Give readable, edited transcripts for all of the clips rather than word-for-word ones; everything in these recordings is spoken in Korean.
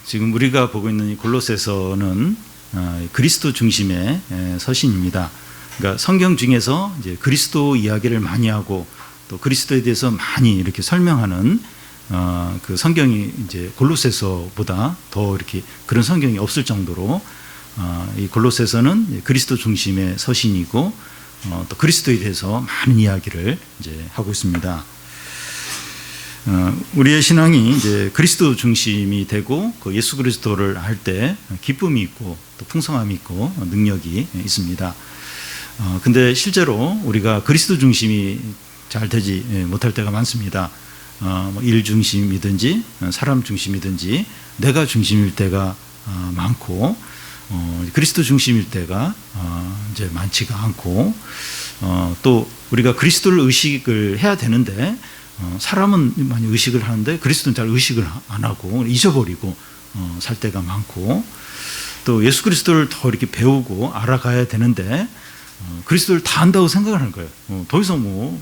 지금 우리가 보고 있는 이 골로새서는 그리스도 중심의 서신입니다. 그러니까 성경 중에서 이제 그리스도 이야기를 많이 하고 또 그리스도에 대해서 많이 이렇게 설명하는 그 성경이 이제 골로새서보다 더 이렇게 그런 성경이 없을 정도로 이 골로새서는 그리스도 중심의 서신이고 또 그리스도에 대해서 많은 이야기를 이제 하고 있습니다. 우리의 신앙이 이제 그리스도 중심이 되고 그 예수 그리스도를 알 때 기쁨이 있고 또 풍성함이 있고 능력이 있습니다. 근데 실제로 우리가 그리스도 중심이 잘 되지 못할 때가 많습니다. 일 중심이든지 사람 중심이든지 내가 중심일 때가 많고 그리스도 중심일 때가 이제 많지가 않고 또 우리가 그리스도를 의식을 해야 되는데 사람은 많이 의식을 하는데 그리스도는 잘 의식을 안 하고 잊어버리고 살 때가 많고 또 예수 그리스도를 더 이렇게 배우고 알아가야 되는데 그리스도를 다 안다고 생각을 하는 거예요. 더 이상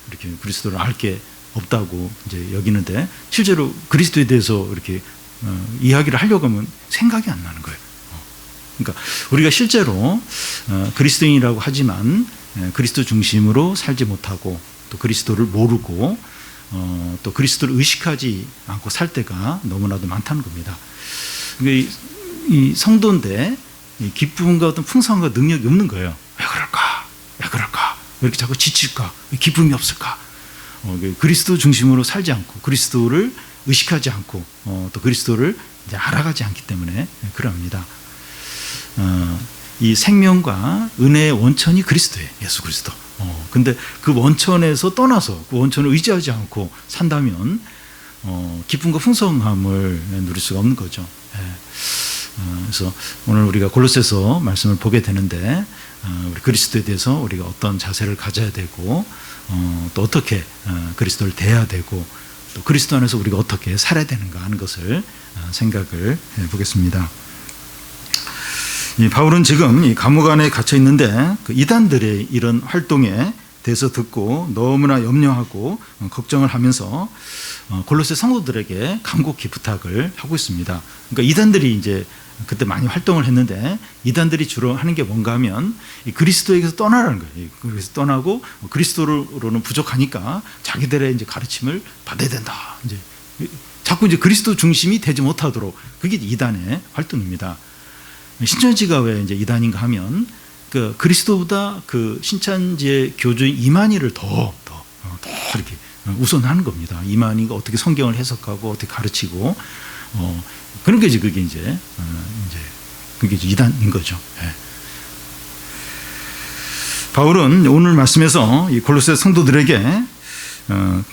이렇게 그리스도를 알 게 없다고 이제 여기는데 실제로 그리스도에 대해서 이렇게 이야기를 하려고 하면 생각이 안 나는 거예요. 그러니까 우리가 실제로 그리스도인이라고 하지만 그리스도 중심으로 살지 못하고 또 그리스도를 모르고 또 그리스도를 의식하지 않고 살 때가 너무나도 많다는 겁니다. 이 성도인데 기쁨과 어떤 풍성과 능력이 없는 거예요. 왜 그럴까? 왜 그럴까? 왜 이렇게 자꾸 지칠까? 왜 기쁨이 없을까? 그리스도 중심으로 살지 않고 그리스도를 의식하지 않고 또 그리스도를 이제 알아가지 않기 때문에 그럽니다. 이 생명과 은혜의 원천이 그리스도예요. 예수 그리스도. 근데 그 원천에서 떠나서 그 원천을 의지하지 않고 산다면 기쁨과 풍성함을 누릴 수가 없는 거죠. 그래서 오늘 우리가 골로새서 말씀을 보게 되는데 우리 그리스도에 대해서 우리가 어떤 자세를 가져야 되고 또 어떻게 그리스도를 대해야 되고 또 그리스도 안에서 우리가 어떻게 살아야 되는가 하는 것을 생각을 해보겠습니다. 이 바울은 지금 이 감옥 안에 갇혀 있는데 그 이단들의 이런 활동에 대해서 듣고 너무나 염려하고 걱정을 하면서 골로새 성도들에게 간곡히 부탁을 하고 있습니다. 그러니까 이단들이 이제 그때 많이 활동을 했는데 이단들이 주로 하는 게 뭔가 하면 이 그리스도에게서 떠나라는 거예요. 그래서 떠나고 그리스도로는 부족하니까 자기들의 이제 가르침을 받아야 된다. 이제 자꾸 이제 그리스도 중심이 되지 못하도록 그게 이단의 활동입니다. 신천지가 왜 이제 이단인가 하면 그 그리스도보다 그 신천지의 교주인 이만희를 더 이렇게 우선하는 겁니다. 이만희가 어떻게 성경을 해석하고 어떻게 가르치고 그런 게 이제 그게 이제 그게 이제 이단인 거죠. 예. 바울은 오늘 말씀에서 이 골로새 성도들에게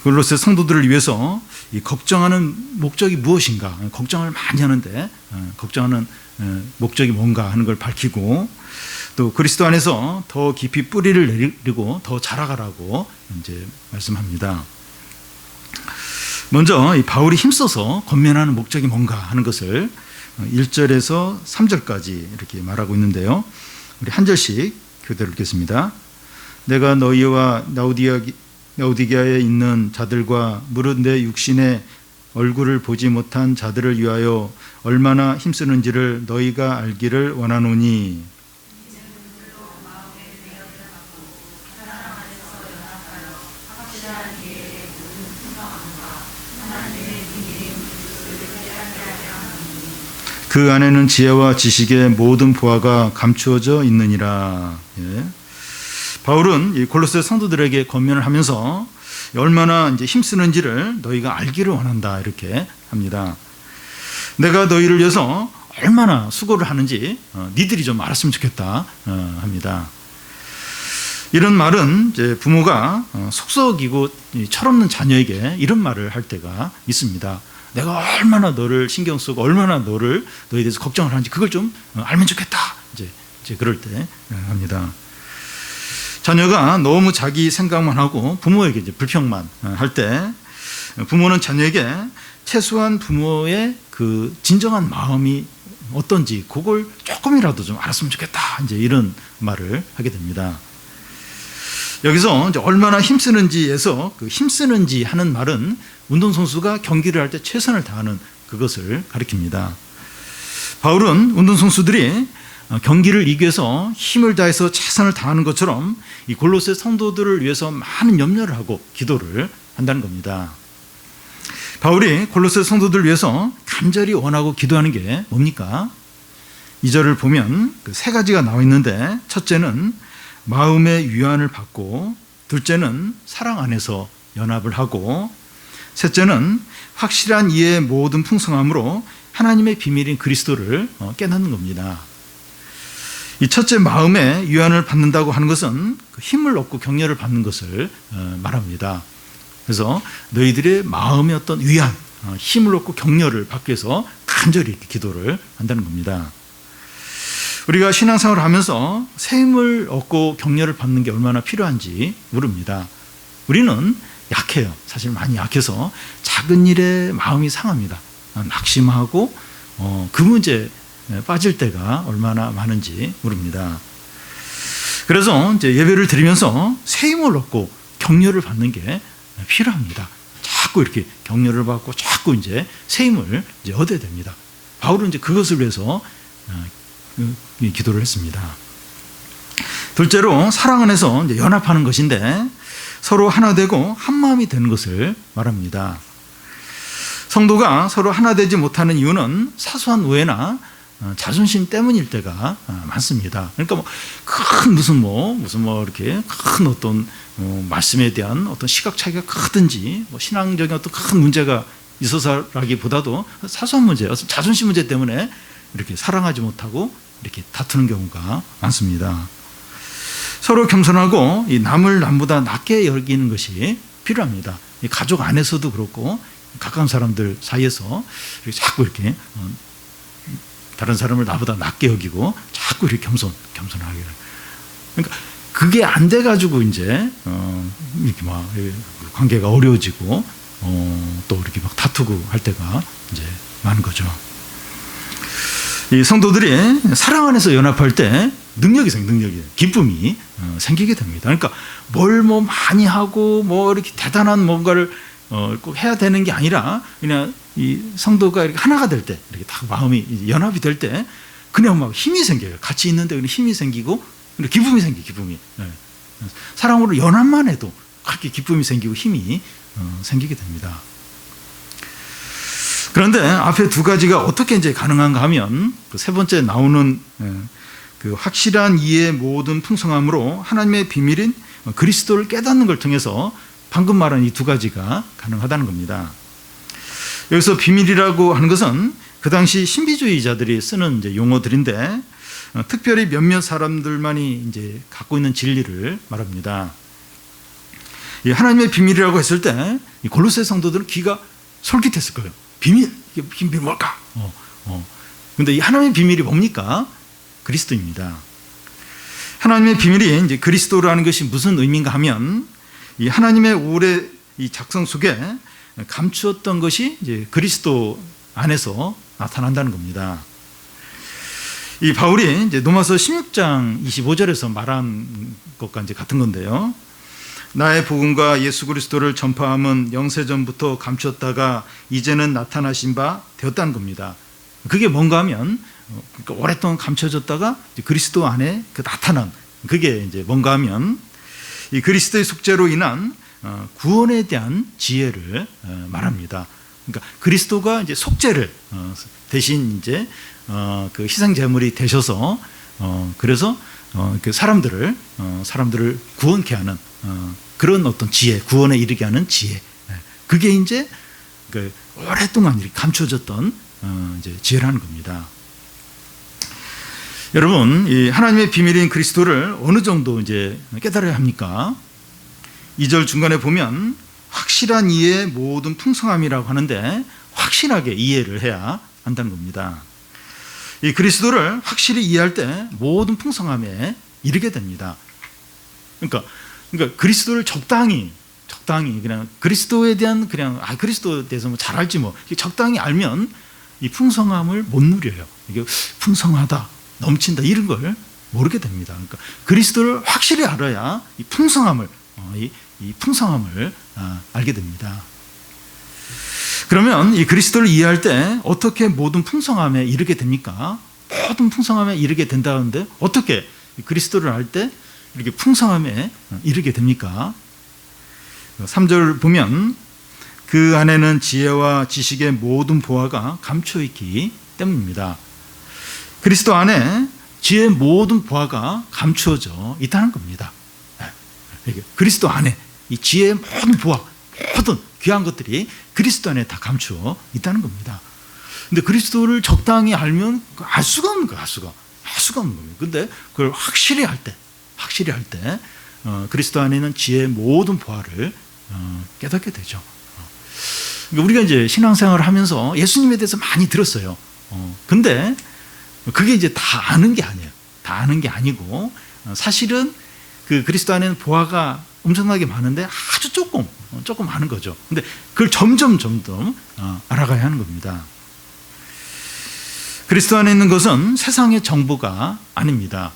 골로새 성도들을 위해서 이 걱정하는 목적이 무엇인가, 걱정을 많이 하는데 걱정하는 목적이 뭔가 하는 걸 밝히고 또 그리스도 안에서 더 깊이 뿌리를 내리고 더 자라가라고 이제 말씀합니다. 먼저 이 바울이 힘써서 권면하는 목적이 뭔가 하는 것을 1절에서 3절까지 이렇게 말하고 있는데요. 우리 한 절씩 교대로 읽겠습니다. 내가 너희와 라오디게아에 있는 자들과 무릇 내 육신의 얼굴을 보지 못한 자들을 위하여 얼마나 힘쓰는지를 너희가 알기를 원하노니 그 안에는 지혜와 지식의 모든 보화가 감추어져 있느니라. 예. 바울은 이 골로새 성도들에게 권면을 하면서 얼마나 이제 힘쓰는지를 너희가 알기를 원한다 이렇게 합니다. 내가 너희를 위해서 얼마나 수고를 하는지 니들이 좀 알았으면 좋겠다 합니다. 이런 말은 이제 부모가 속썩이고 철없는 자녀에게 이런 말을 할 때가 있습니다. 내가 얼마나 너를 신경 쓰고 얼마나 너희에 대해서 걱정을 하는지 그걸 좀 알면 좋겠다. 이제 그럴 때 합니다. 자녀가 너무 자기 생각만 하고 부모에게 이제 불평만 할 때 부모는 자녀에게 최소한 부모의 그 진정한 마음이 어떤지 그걸 조금이라도 좀 알았으면 좋겠다. 이제 이런 말을 하게 됩니다. 여기서 이제 얼마나 힘쓰는지에서 그 힘쓰는지 하는 말은 운동선수가 경기를 할 때 최선을 다하는 그것을 가리킵니다. 바울은 운동선수들이 경기를 이기기 위해서 힘을 다해서 최선을 다하는 것처럼 이 골로새 성도들을 위해서 많은 염려를 하고 기도를 한다는 겁니다. 바울이 골로새 성도들을 위해서 간절히 원하고 기도하는 게 뭡니까? 2절을 보면 그 세 가지가 나와 있는데, 첫째는 마음의 위안을 받고, 둘째는 사랑 안에서 연합을 하고, 셋째는 확실한 이해의 모든 풍성함으로 하나님의 비밀인 그리스도를 깨닫는 겁니다. 이 첫째 마음의 위안을 받는다고 하는 것은 힘을 얻고 격려를 받는 것을 말합니다. 그래서 너희들의 마음의 어떤 위안, 힘을 얻고 격려를 받기 위해서 간절히 이렇게 기도를 한다는 겁니다. 우리가 신앙생활을 하면서 새 힘을 얻고 격려를 받는 게 얼마나 필요한지 모릅니다. 우리는 약해요. 사실 많이 약해서 작은 일에 마음이 상합니다. 낙심하고 그 문제에 빠질 때가 얼마나 많은지 모릅니다. 그래서 이제 예배를 드리면서 새 힘을 얻고 격려를 받는 게 필요합니다. 자꾸 이렇게 격려를 받고 자꾸 이제 새 힘을 이제 얻어야 됩니다. 바울은 이제 그것을 위해서 기도를 했습니다. 둘째로 사랑 안에서 이제 연합하는 것인데, 서로 하나 되고 한 마음이 되는 것을 말합니다. 성도가 서로 하나 되지 못하는 이유는 사소한 오해나 자존심 때문일 때가 많습니다. 그러니까 무슨 이렇게 큰 어떤 말씀에 대한 어떤 시각 차이가 크든지 신앙적인 어떤 큰 문제가 있어서라기보다도 사소한 문제, 자존심 문제 때문에 이렇게 사랑하지 못하고 이렇게 다투는 경우가 많습니다. 서로 겸손하고 이 남을 남보다 낮게 여기는 것이 필요합니다. 이 가족 안에서도 그렇고 가까운 사람들 사이에서 자꾸 이렇게 다른 사람을 나보다 낮게 여기고 자꾸 이렇게 겸손하게. 그러니까 그게 안 돼가지고 이제 이렇게 막 관계가 어려워지고 또 이렇게 막 다투고 할 때가 이제 많은 거죠. 이 성도들이 사랑 안에서 연합할 때 능력이 기쁨이 생기게 됩니다. 그러니까 뭘 많이 하고 이렇게 대단한 뭔가를 꼭 해야 되는 게 아니라 그냥 이 성도가 이렇게 하나가 될 때, 이렇게 딱 마음이 연합이 될 때 그냥 막 힘이 생겨요. 같이 있는데 그냥 힘이 생기고 기쁨이 생겨요. 기쁨이. 사랑으로 연합만 해도 그렇게 기쁨이 생기고 힘이 생기게 됩니다. 그런데 앞에 두 가지가 어떻게 이제 가능한가 하면 그 세 번째 나오는 그 확실한 이해의 모든 풍성함으로 하나님의 비밀인 그리스도를 깨닫는 걸 통해서 방금 말한 이 두 가지가 가능하다는 겁니다. 여기서 비밀이라고 하는 것은 그 당시 신비주의자들이 쓰는 이제 용어들인데, 특별히 몇몇 사람들만이 이제 갖고 있는 진리를 말합니다. 이 하나님의 비밀이라고 했을 때 이 골로새 성도들은 귀가 솔깃했을 거예요. 비밀, 이게 비밀 뭘까? 근데 이 하나님의 비밀이 뭡니까? 그리스도입니다. 하나님의 비밀이 이제 그리스도라는 것이 무슨 의미인가 하면, 이 하나님의 오래 이 작성 속에 감추었던 것이 이제 그리스도 안에서 나타난다는 겁니다. 이 바울이 이제 로마서 16장 25절에서 말한 것과 이제 같은 건데요. 나의 복음과 예수 그리스도를 전파함은 영세전부터 감추었다가 이제는 나타나신 바 되었다는 겁니다. 그게 뭔가 하면 그러니까 오랫동안 감춰졌다가 그리스도 안에 그 나타난, 그게 이제 뭔가 하면 이 그리스도의 속죄로 인한 구원에 대한 지혜를 말합니다. 그러니까 그리스도가 이제 속죄를 대신 이제 그 희생 제물이 되셔서 그래서 그 사람들을 구원케 하는 그런 어떤 지혜, 구원에 이르게 하는 지혜. 그게 이제 그 오랫동안 이렇게 감춰졌던 이제 지혜라는 겁니다. 여러분, 이 하나님의 비밀인 그리스도를 어느 정도 이제 깨달아야 합니까? 2절 중간에 보면 확실한 이해의 모든 풍성함이라고 하는데, 확실하게 이해를 해야 한다는 겁니다. 이 그리스도를 확실히 이해할 때 모든 풍성함에 이르게 됩니다. 그러니까 그리스도를 적당히 그냥 그리스도에 대한 그리스도에 대해서 잘 알지 적당히 알면 이 풍성함을 못 누려요. 이게 풍성하다, 넘친다 이런 걸 모르게 됩니다. 그러니까 그리스도를 확실히 알아야 이 풍성함을 알게 됩니다. 그러면 이 그리스도를 이해할 때 어떻게 모든 풍성함에 이르게 됩니까? 모든 풍성함에 이르게 된다는데 어떻게 그리스도를 알 때 이렇게 풍성함에 이르게 됩니까? 3절 보면 그 안에는 지혜와 지식의 모든 보화가 감추어 있기 때문입니다. 그리스도 안에 지혜의 모든 보화가 감추어져 있다는 겁니다. 그리스도 안에 이 지혜의 모든 보화, 모든 귀한 것들이 그리스도 안에 다 감추어 있다는 겁니다. 근데 그리스도를 적당히 알면 알 수가 없는 거예요. 알 수가 없는 겁니다. 근데 그걸 확실히 할 때 그리스도 안에 있는 지혜의 모든 보화를 깨닫게 되죠. 그러니까 우리가 이제 신앙생활을 하면서 예수님에 대해서 많이 들었어요. 근데 그게 이제 다 아는 게 아니에요. 다 아는 게 아니고 사실은 그 그리스도 안에는 보화가 엄청나게 많은데 아주 조금 아는 거죠. 근데 그걸 점점 알아가야 하는 겁니다. 그리스도 안에 있는 것은 세상의 정보가 아닙니다.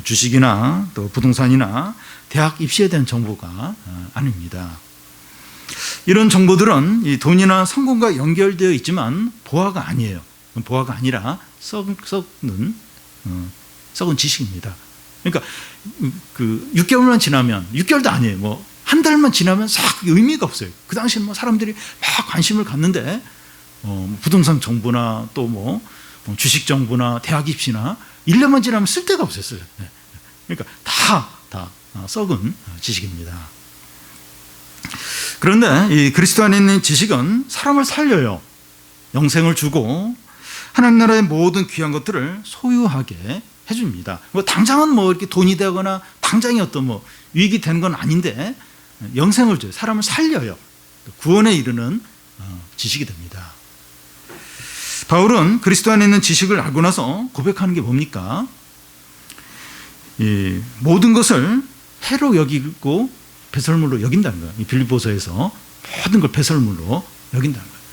주식이나 또 부동산이나 대학 입시에 대한 정보가 아닙니다. 이런 정보들은 이 돈이나 성공과 연결되어 있지만 보화가 아니에요. 보화가 아니라 썩은 지식입니다. 그러니까 그 6개월만 지나면 6개월도 아니에요. 뭐 한 달만 지나면 싹 의미가 없어요. 그 당시에 뭐 사람들이 막 관심을 갖는데 부동산 정보나 또 뭐 주식 정보나 대학 입시나 1년만 지나면 쓸 데가 없었어요. 그러니까 다 썩은 지식입니다. 그런데 이 그리스도 안에 있는 지식은 사람을 살려요. 영생을 주고 하나님 나라의 모든 귀한 것들을 소유하게 해줍니다. 뭐 당장은 뭐 이렇게 돈이 되거나 당장이 어떤 뭐 유익이 되는 건 아닌데 영생을 줘요. 사람을 살려요. 구원에 이르는 지식이 됩니다. 바울은 그리스도 안에 있는 지식을 알고 나서 고백하는 게 뭡니까? 이 모든 것을 해로 여기고 배설물로 여긴다는 거예요. 이 빌립보서에서 모든 걸 배설물로 여긴다는 거예요.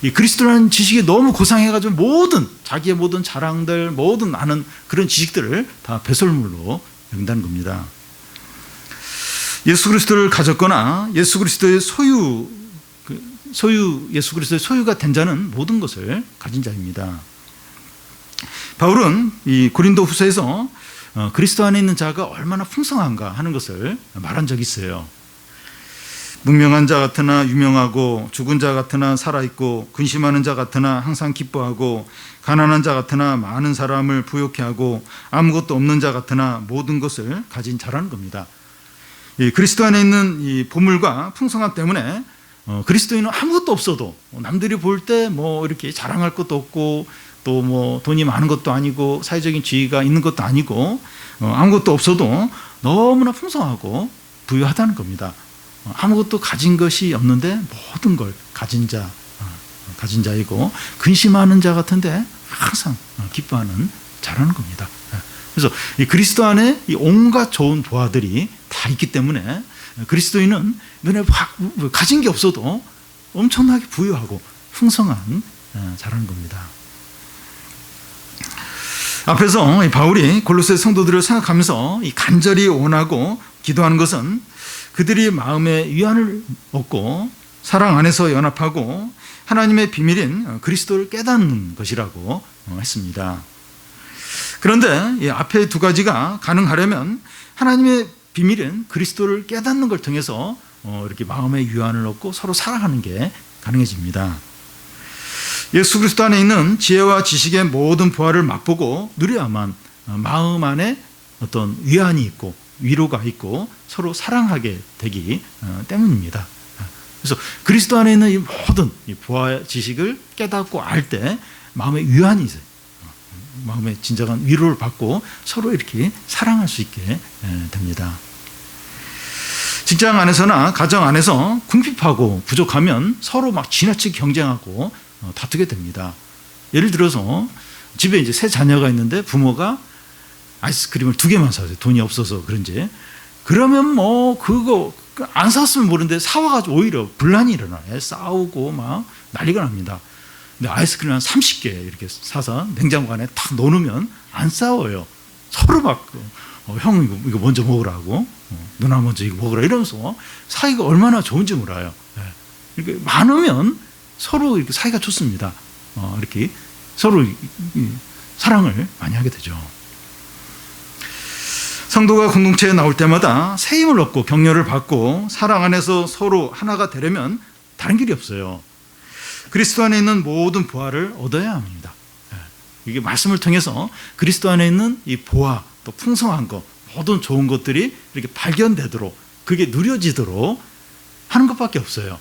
이 그리스도라는 지식이 너무 고상해가지고 자기의 모든 자랑들, 모든 아는 그런 지식들을 다 배설물로 여긴다는 겁니다. 예수 그리스도를 가졌거나 예수 그리스도의 예수 그리스도의 소유가 된 자는 모든 것을 가진 자입니다. 바울은 이 고린도 후서에서 그리스도 안에 있는 자가 얼마나 풍성한가 하는 것을 말한 적이 있어요. 무명한 자 같으나 유명하고 죽은 자 같으나 살아있고 근심하는 자 같으나 항상 기뻐하고 가난한 자 같으나 많은 사람을 부욕해 하고 아무것도 없는 자 같으나 모든 것을 가진 자라는 겁니다. 이 그리스도 안에 있는 이 보물과 풍성함 때문에 그리스도인은 아무것도 없어도 남들이 볼 때 뭐 이렇게 자랑할 것도 없고 또 뭐 돈이 많은 것도 아니고 사회적인 지위가 있는 것도 아니고 아무것도 없어도 너무나 풍성하고 부유하다는 겁니다. 아무것도 가진 것이 없는데 모든 걸 가진 자이고 근심하는 자 같은데 항상 기뻐하는 자라는 겁니다. 그래서 이 그리스도 안에 이 온갖 좋은 보화들이 다 있기 때문에 그리스도인은 눈에 가진 게 없어도 엄청나게 부유하고 풍성한 자라는 겁니다. 앞에서 바울이 골로새 성도들을 생각하면서 이 간절히 원하고 기도하는 것은 그들이 마음의 위안을 얻고 사랑 안에서 연합하고 하나님의 비밀인 그리스도를 깨닫는 것이라고 했습니다. 그런데 이 앞에 두 가지가 가능하려면 하나님의 비밀은 그리스도를 깨닫는 걸 통해서 이렇게 마음의 위안을 얻고 서로 사랑하는 게 가능해집니다. 예수 그리스도 안에 있는 지혜와 지식의 모든 보화를 맛보고 누려야만 마음 안에 어떤 위안이 있고 위로가 있고 서로 사랑하게 되기 때문입니다. 그래서 그리스도 안에 있는 이 모든 보화 지식을 깨닫고 알 때 마음의 위안이 있어요. 마음의 진정한 위로를 받고 서로 이렇게 사랑할 수 있게 됩니다. 직장 안에서나 가정 안에서 궁핍하고 부족하면 서로 막 지나치게 경쟁하고 다투게 됩니다. 예를 들어서 집에 이제 세 자녀가 있는데 부모가 아이스크림을 2개만 사세요. 돈이 없어서 그런지. 그러면 뭐 그거 안 샀으면 모르는데 사와가지고 오히려 분란이 일어나요. 싸우고 막 난리가 납니다. 근데 아이스크림 한 30개 이렇게 사서 냉장고 안에 탁 넣어놓으면 안 싸워요. 서로 막 형 이거 먼저 먹으라고, 누나 먼저 이거 먹으라 이러면서 사이가 얼마나 좋은지 몰라요. 이렇게 많으면 서로 이렇게 사이가 좋습니다. 이렇게 서로 사랑을 많이 하게 되죠. 성도가 공동체에 나올 때마다 새 힘을 얻고 격려를 받고 사랑 안에서 서로 하나가 되려면 다른 길이 없어요. 그리스도 안에 있는 모든 보화를 얻어야 합니다. 이게 말씀을 통해서 그리스도 안에 있는 이 보화, 또 풍성한 것, 모든 좋은 것들이 이렇게 발견되도록, 그게 누려지도록 하는 것밖에 없어요.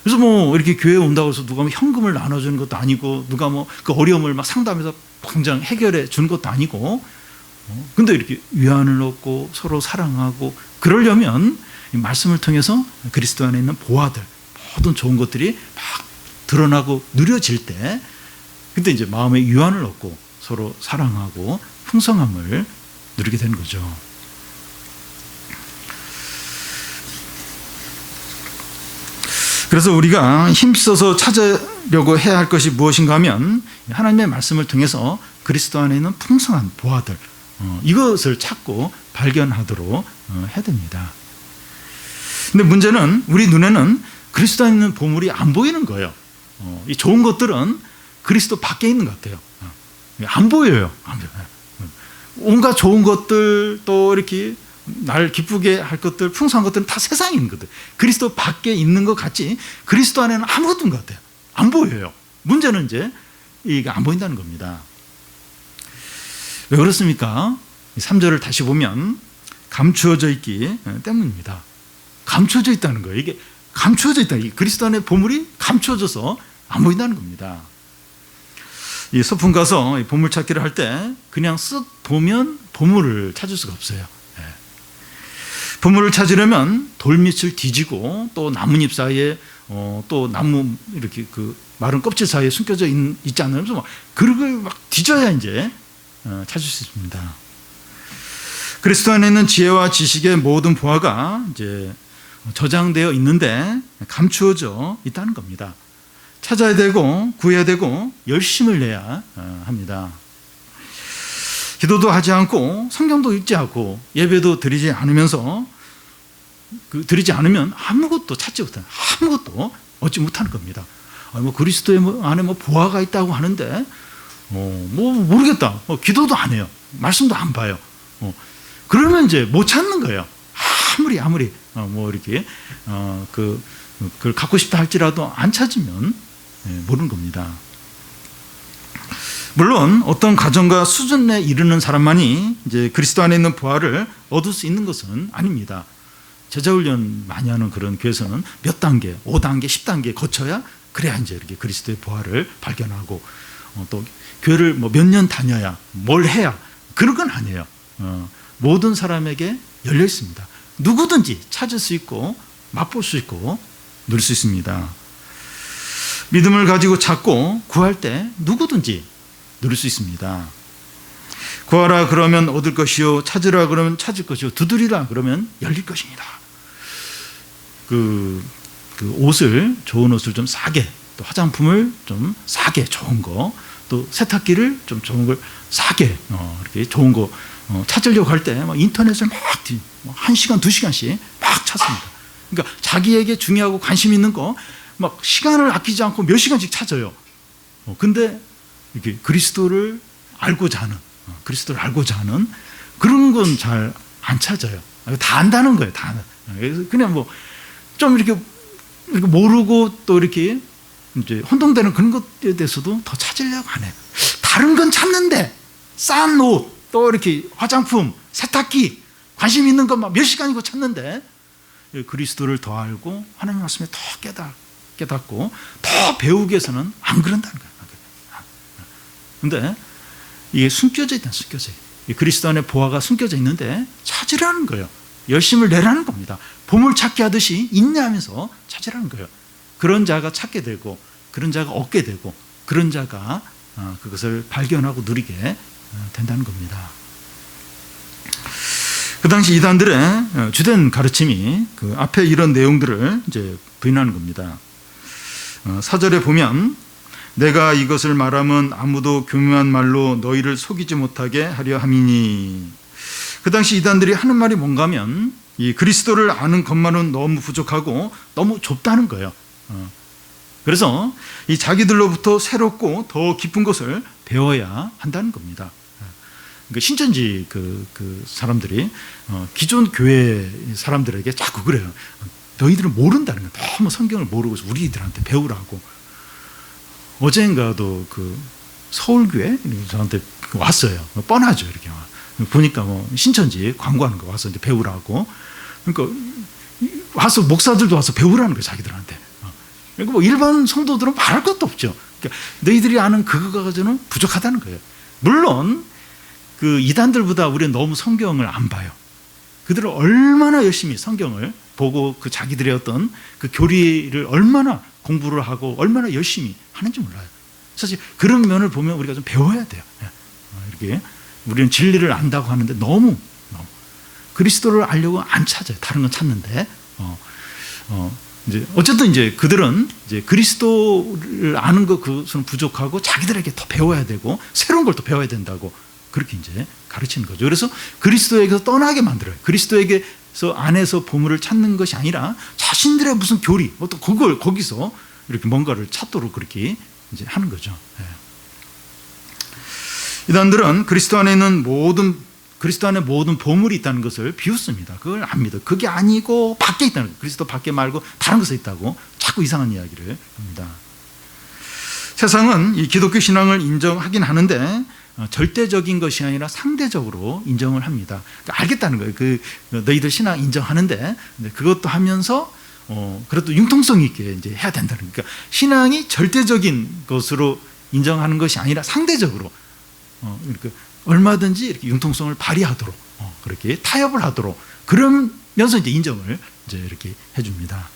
그래서 뭐 이렇게 교회에 온다고 해서 누가 뭐 현금을 나눠주는 것도 아니고, 누가 뭐 그 어려움을 막 상담해서 당장 해결해 주는 것도 아니고, 근데 이렇게 위안을 얻고 서로 사랑하고 그러려면 이 말씀을 통해서 그리스도 안에 있는 보화들, 모든 좋은 것들이 막 드러나고 누려질 때, 그때 이제 마음의 위안을 얻고 서로 사랑하고 풍성함을 누리게 되는 거죠. 그래서 우리가 힘써서 찾으려고 해야 할 것이 무엇인가 하면 하나님의 말씀을 통해서 그리스도 안에 있는 풍성한 보화들, 이것을 찾고 발견하도록 해야 됩니다. 근데 문제는 우리 눈에는 그리스도 안에 있는 보물이 안 보이는 거예요. 이 좋은 것들은 그리스도 밖에 있는 것 같아요. 안 보여요. 안 보여요. 온갖 좋은 것들, 또 이렇게 날 기쁘게 할 것들, 풍성한 것들은 다 세상에 있는 것들, 그리스도 밖에 있는 것 같지 그리스도 안에는 아무것도 없는 것 같아요. 안 보여요. 문제는 이제 이게 안 보인다는 겁니다. 왜 그렇습니까? 3절을 다시 보면 감추어져 있기 때문입니다. 감추어져 있다는 거예요. 이게 감추어져 있다. 그리스도 안에 보물이 감추어져서 안 보인다는 겁니다. 이 소풍 가서 보물 찾기를 할 때 그냥 쓱 보면 보물을 찾을 수가 없어요. 보물을 찾으려면 돌밑을 뒤지고, 또 나뭇잎 사이에 또 나무 이렇게 그 마른 껍질 사이에 숨겨져 있지 않으면 막 그걸 막 뒤져야 이제 찾을 수 있습니다. 그리스도 안에 있는 지혜와 지식의 모든 보화가 이제 저장되어 있는데 감추어져 있다는 겁니다. 찾아야 되고 구해야 되고 열심을 내야 합니다. 기도도 하지 않고 성경도 읽지 않고 예배도 드리지 않으면서 드리지 않으면 아무것도 찾지 못하는, 아무것도 얻지 못하는 겁니다. 뭐 그리스도의 안에 뭐 보화가 있다고 하는데 뭐 모르겠다. 기도도 안 해요. 말씀도 안 봐요. 그러면 이제 못 찾는 거예요. 아무리 뭐 이렇게 그걸 갖고 싶다 할지라도 안 찾으면 모르는 겁니다. 물론 어떤 가정과 수준에 이르는 사람만이 이제 그리스도 안에 있는 보화를 얻을 수 있는 것은 아닙니다. 제자훈련 많이 하는 그런 교회에서는 몇 단계, 5단계, 10단계 거쳐야 그래야 이제 이렇게 그리스도의 보화를 발견하고, 또 교회를 뭐 몇 년 다녀야 뭘 해야 그런 건 아니에요. 모든 사람에게 열려 있습니다. 누구든지 찾을 수 있고 맛볼 수 있고 누릴 수 있습니다. 믿음을 가지고 찾고 구할 때 누구든지 누릴 수 있습니다. 구하라 그러면 얻을 것이요, 찾으라 그러면 찾을 것이요, 두드리라 그러면 열릴 것입니다. 그 옷을, 좋은 옷을 좀 싸게, 또 화장품을 좀 싸게, 좋은 거, 또 세탁기를 좀 좋은 걸 싸게, 이렇게 좋은 거 찾으려고 할 때 막 인터넷을 막 1시간, 2시간씩 막 찾습니다. 그러니까 자기에게 중요하고 관심 있는 거 막 시간을 아끼지 않고 몇 시간씩 찾아요. 근데 이렇게 그리스도를 알고자 하는 그런 건 잘 안 찾아요. 다 안다는 거예요. 다. 그래서 그냥 뭐 좀 이렇게 모르고 또 이렇게 이제 혼동되는 그런 것에 대해서도 더 찾으려고 안 해요. 다른 건 찾는데 싼 옷, 또 이렇게 화장품, 세탁기, 관심 있는 것만 몇 시간이고 찾는데 그리스도를 더 알고 하나님 말씀에 더 깨닫고 더 배우기 위해서는 안 그런다는 거예요. 그런데 이게 숨겨져 있다. 그리스도 안에 보화가 숨겨져 있는데 찾으라는 거예요. 열심을 내라는 겁니다. 보물 찾기 하듯이 인내하면서 찾으라는 거예요. 그런 자가 찾게 되고, 그런 자가 얻게 되고, 그런 자가 그것을 발견하고 누리게 된다는 겁니다. 그 당시 이단들의 주된 가르침이 그 앞에 이런 내용들을 이제 부인하는 겁니다. 4절에 보면 내가 이것을 말하면 아무도 교묘한 말로 너희를 속이지 못하게 하려 함이니. 그 당시 이단들이 하는 말이 뭔가 하면 이 그리스도를 아는 것만은 너무 부족하고 너무 좁다는 거예요. 그래서 이 자기들로부터 새롭고 더 깊은 것을 배워야 한다는 겁니다. 그러니까 신천지 그 사람들이 기존 교회 사람들에게 자꾸 그래요. 너희들은 모른다는 거야. 너무 성경을 모르고 우리들한테 배우라고. 어젠가도 그 서울교회 저한테 왔어요. 뻔하죠, 이렇게. 보니까 뭐 신천지 광고하는 거 와서 이제 배우라고. 그러니까 와서 목사들도 와서 배우라는 거예요, 자기들한테. 그러니까 뭐 일반 성도들은 말할 것도 없죠. 그러니까 너희들이 아는 그거가 가지고는 부족하다는 거예요. 물론 그 이단들보다 우리는 너무 성경을 안 봐요. 그들은 얼마나 열심히 성경을 보고 그 자기들의 어떤 그 교리를 얼마나 공부를 하고 얼마나 열심히 하는지 몰라요. 사실 그런 면을 보면 우리가 좀 배워야 돼요. 이렇게 우리는 진리를 안다고 하는데 너무 그리스도를 알려고 안 찾아요. 다른 건 찾는데 이제 어쨌든 이제 그들은 이제 그리스도를 아는 것 그것은 부족하고 자기들에게 더 배워야 되고 새로운 걸 또 배워야 된다고 그렇게 이제 가르치는 거죠. 그래서 그리스도에게서 떠나게 만들어요. 그리스도에게서 안에서 보물을 찾는 것이 아니라 자신들의 무슨 교리, 어떤 그걸 거기서 이렇게 뭔가를 찾도록 그렇게 이제 하는 거죠. 이단들은 그리스도 안에 모든 보물이 있다는 것을 비웃습니다. 그걸 압니다. 그게 아니고 밖에 있다는 거예요. 그리스도 밖에 말고 다른 것에 있다고 자꾸 이상한 이야기를 합니다. 세상은 이 기독교 신앙을 인정하긴 하는데 절대적인 것이 아니라 상대적으로 인정을 합니다. 그러니까 알겠다는 거예요. 너희들 신앙 인정하는데 그것도 하면서 그래도 융통성 있게 이제 해야 된다는 거예요. 그러니까 신앙이 절대적인 것으로 인정하는 것이 아니라 상대적으로 이렇게 얼마든지 이렇게 융통성을 발휘하도록 그렇게 타협을 하도록 그러면서 이제 인정을 이제 이렇게 해줍니다.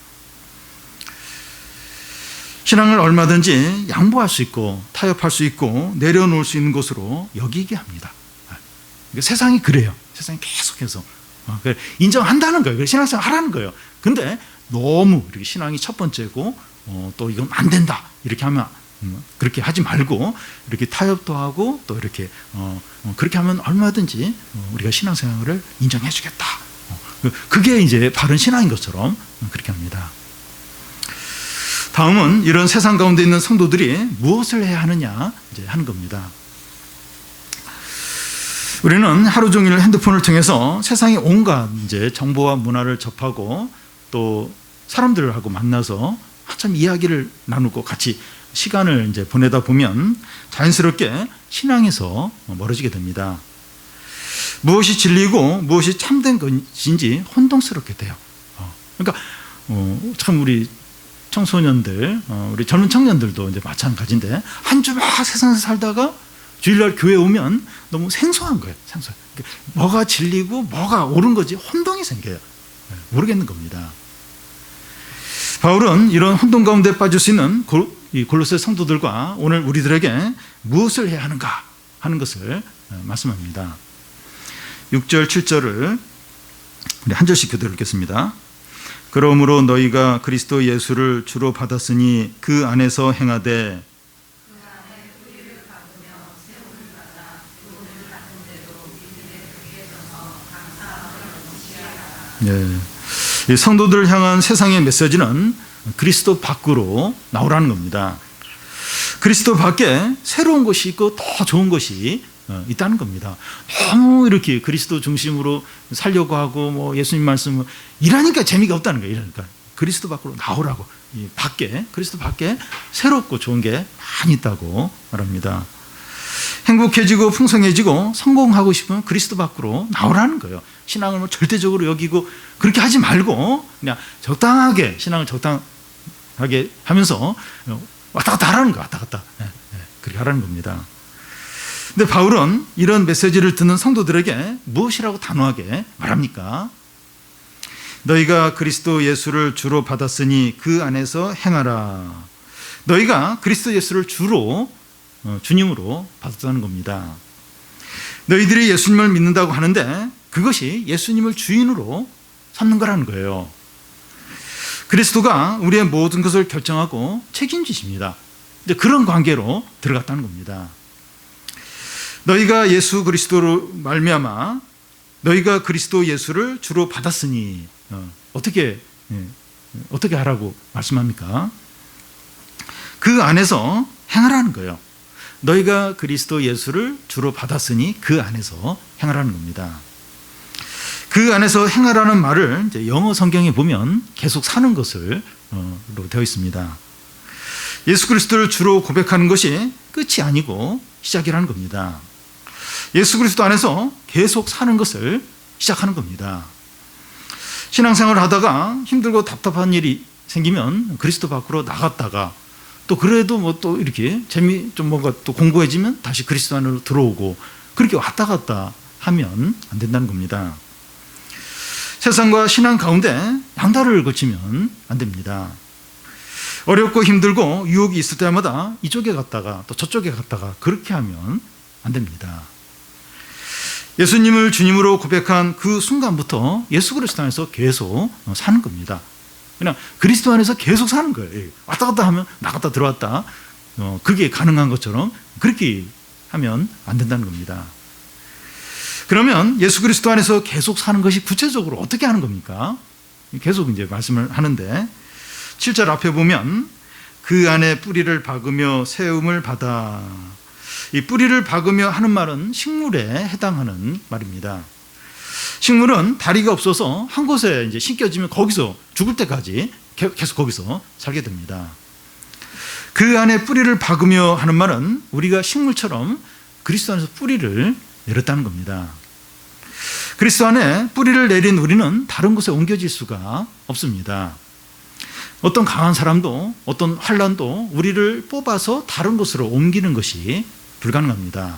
신앙을 얼마든지 양보할 수 있고 타협할 수 있고 내려놓을 수 있는 것으로 여기게 합니다. 그러니까 세상이 그래요. 세상이 계속해서 인정한다는 거예요. 신앙생활 하라는 거예요. 근데 너무 이렇게 신앙이 첫 번째고 또 이건 안 된다 이렇게 하면 그렇게 하지 말고 이렇게 타협도 하고 또 이렇게 그렇게 하면 얼마든지 우리가 신앙생활을 인정해 주겠다. 그게 이제 바른 신앙인 것처럼 그렇게 합니다. 다음은 이런 세상 가운데 있는 성도들이 무엇을 해야 하느냐 이제 하는 겁니다. 우리는 하루 종일 핸드폰을 통해서 세상의 온갖 이제 정보와 문화를 접하고 또 사람들하고 만나서 한참 이야기를 나누고 같이 시간을 이제 보내다 보면 자연스럽게 신앙에서 멀어지게 됩니다. 무엇이 진리고 무엇이 참된 것인지 혼동스럽게 돼요. 그러니까 참 우리 청소년들, 우리 젊은 청년들도 이제 마찬가지인데 한 주 막 세상에서 살다가 주일날 교회 오면 너무 생소한 거예요. 생소. 뭐가 진리고 뭐가 옳은 거지 혼동이 생겨요. 모르겠는 겁니다. 바울은 이런 혼동 가운데 빠질 수 있는 이 골로새 성도들과 오늘 우리들에게 무엇을 해야 하는가 하는 것을 말씀합니다. 6절, 7절을 우리 한 절씩 교대로 읽겠습니다. 그러므로 너희가 그리스도 예수를 주로 받았으니 그 안에서 행하되 이 성도들을 향한 세상의 메시지는 그리스도 밖으로 나오라는 겁니다. 그리스도 밖에 새로운 것이 있고 더 좋은 것이 있다는 겁니다. 너무 이렇게 그리스도 중심으로 살려고 하고 뭐 예수님 말씀 일하니까 재미가 없다는 거예요. 이러니까 그리스도 밖으로 나오라고. 이 밖에 그리스도 밖에 새롭고 좋은 게 많이 있다고 말합니다. 행복해지고 풍성해지고 성공하고 싶으면 그리스도 밖으로 나오라는 거예요. 신앙을 뭐 절대적으로 여기고 그렇게 하지 말고 그냥 적당하게 신앙을 적당하게 하면서 왔다 갔다 하라는 거야. 왔다 갔다. 그렇게 하라는 겁니다. 근데 바울은 이런 메시지를 듣는 성도들에게 무엇이라고 단호하게 말합니까? 너희가 그리스도 예수를 주로 받았으니 그 안에서 행하라. 너희가 그리스도 예수를 주로 주님으로 받았다는 겁니다. 너희들이 예수님을 믿는다고 하는데 그것이 예수님을 주인으로 삼는 거라는 거예요. 그리스도가 우리의 모든 것을 결정하고 책임지십니다. 이제 그런 관계로 들어갔다는 겁니다. 너희가 예수 그리스도로 말미암아 너희가 그리스도 예수를 주로 받았으니 어떻게 하라고 말씀합니까? 그 안에서 행하라는 거예요. 너희가 그리스도 예수를 주로 받았으니 그 안에서 행하라는 겁니다. 그 안에서 행하라는 말을 이제 영어 성경에 보면 계속 사는 것으로 되어 있습니다. 예수 그리스도를 주로 고백하는 것이 끝이 아니고 시작이라는 겁니다. 예수 그리스도 안에서 계속 사는 것을 시작하는 겁니다. 신앙생활을 하다가 힘들고 답답한 일이 생기면 그리스도 밖으로 나갔다가 또 그래도 뭐 또 이렇게 좀 뭔가 또 공고해지면 다시 그리스도 안으로 들어오고 그렇게 왔다 갔다 하면 안 된다는 겁니다. 세상과 신앙 가운데 양다를 거치면 안 됩니다. 어렵고 힘들고 유혹이 있을 때마다 이쪽에 갔다가 또 저쪽에 갔다가 그렇게 하면 안 됩니다. 예수님을 주님으로 고백한 그 순간부터 예수 그리스도 안에서 계속 사는 겁니다. 그냥 그리스도 안에서 계속 사는 거예요. 왔다 갔다 하면 나갔다 들어왔다 그게 가능한 것처럼 그렇게 하면 안 된다는 겁니다. 그러면 예수 그리스도 안에서 계속 사는 것이 구체적으로 어떻게 하는 겁니까? 계속 이제 말씀을 하는데 7절 앞에 보면 그 안에 뿌리를 박으며 세움을 받아. 이 뿌리를 박으며 하는 말은 식물에 해당하는 말입니다. 식물은 다리가 없어서 한 곳에 이제 심겨지면 거기서 죽을 때까지 계속 거기서 살게 됩니다. 그 안에 뿌리를 박으며 하는 말은 우리가 식물처럼 그리스도 안에서 뿌리를 내렸다는 겁니다. 그리스도 안에 뿌리를 내린 우리는 다른 곳에 옮겨질 수가 없습니다. 어떤 강한 사람도 어떤 환난도 우리를 뽑아서 다른 곳으로 옮기는 것이 불가능합니다.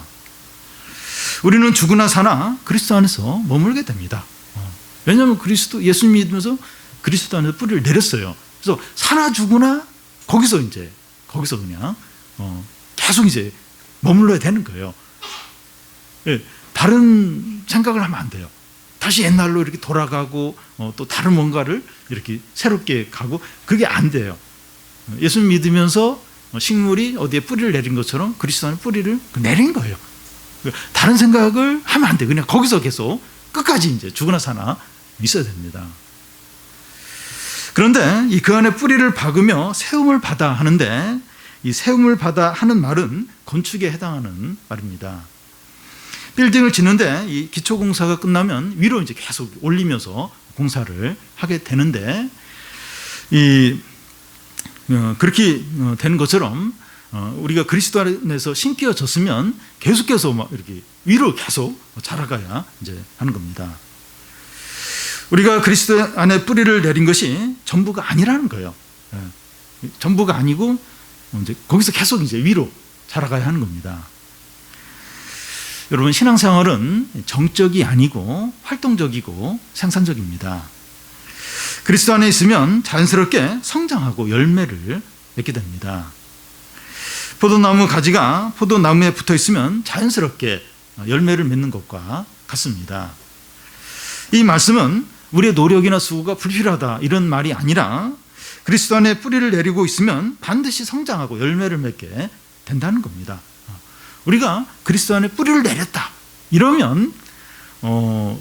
우리는 죽으나 사나 그리스도 안에서 머물게 됩니다. 왜냐하면 예수 믿으면서 그리스도 안에서 뿌리를 내렸어요. 그래서 사나 죽으나 거기서 그냥 계속 이제 머물러야 되는 거예요. 다른 생각을 하면 안 돼요. 다시 옛날로 이렇게 돌아가고 또 다른 뭔가를 이렇게 새롭게 가고 그게 안 돼요. 예수 믿으면서 식물이 어디에 뿌리를 내린 것처럼 그리스도 안에 뿌리를 내린 거예요. 다른 생각을 하면 안 돼요. 그냥 거기서 계속 끝까지 이제 죽으나 사나 있어야 됩니다. 그런데 이 그 안에 뿌리를 박으며 세움을 받아 하는데 이 세움을 받아 하는 말은 건축에 해당하는 말입니다. 빌딩을 짓는데 이 기초공사가 끝나면 위로 이제 계속 올리면서 공사를 하게 되는데 그렇게 되는 것처럼 우리가 그리스도 안에서 심겨졌으면 계속해서 막 이렇게 위로 계속 자라가야 이제 하는 겁니다. 우리가 그리스도 안에 뿌리를 내린 것이 전부가 아니라는 거예요. 전부가 아니고 이제 거기서 계속 이제 위로 자라가야 하는 겁니다. 여러분, 신앙생활은 정적이 아니고 활동적이고 생산적입니다. 그리스도 안에 있으면 자연스럽게 성장하고 열매를 맺게 됩니다. 포도나무 가지가 포도나무에 붙어 있으면 자연스럽게 열매를 맺는 것과 같습니다. 이 말씀은 우리의 노력이나 수고가 불필요하다 이런 말이 아니라 그리스도 안에 뿌리를 내리고 있으면 반드시 성장하고 열매를 맺게 된다는 겁니다. 우리가 그리스도 안에 뿌리를 내렸다 이러면